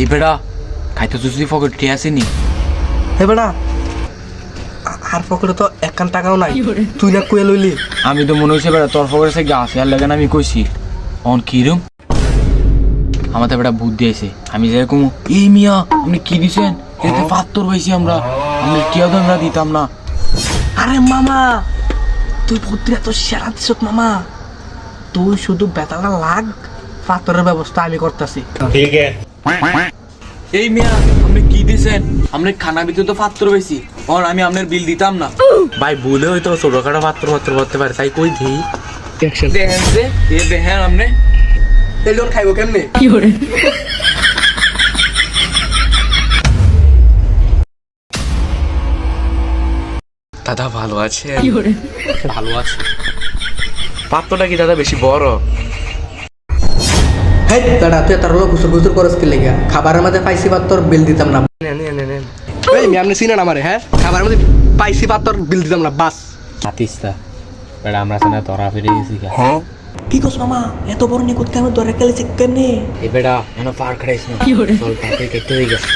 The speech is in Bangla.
এই বেড়া খাইতে তুই পকেট ঠিক আছে নি? হে বেড়া আর পকেটে তো একখান টাকাও নাই, তুই না কুয়ে লইলি। আমি তো মনে হচ্ছে বেড়া তোর পকেটে গা আছে আর লাগে না, আমি কইছি অন কিরম আমার তো বেড়া বুদ্ধি আছে। আমি যাই কমু এই মিয়া আপনি কি দিছেন, এতে পাত্তর পাইছি আমরা, আমি টিয়া তো আমরা দিতাম না। আরে মামা তুই বুদ্ধি এত সেরা দিস মামা, তুই শুধু বেতাটা লাগ, পাথরের ব্যবস্থা আমি করতেছি। এই মিয়া আপনি কি দিছেন, আপনি খানা ভিতরে তো পাত্র পাইছি, আর আমি আপনার বিল দিতাম না। ভাই ভুলে হয়তো ছোটখাটো পাত্র করতে পারে, তাই কই দিই দেখেন যে এ দেখেন আপনি এই লোন খাইবো কেমনে? দাদা ভালো আছে? ভালো আছে। পাত্রটা কি দাদা বেশি বড়? হ্যাঁ দাদা তুই তার লোক গুসুর গুসুর করস কি লেগে, খাবারের মধ্যে পাইছি পাত্তর বিল দিতাম না। এই মি আপনি চিনেন আমারে? হ্যাঁ খাবারের মধ্যে পাইছি পাত্তর বিল দিতাম না, বাস। আতিস্তা বেড়া আমরা সামনে ধরা ফেলে গেছি। কি কস মামা, এত বড় নিকুত কেন ধরে গেলেছে কেমনে? এই বেড়া এনে পার খাইছ না, চল তাকে কেটে হয়ে গেছে।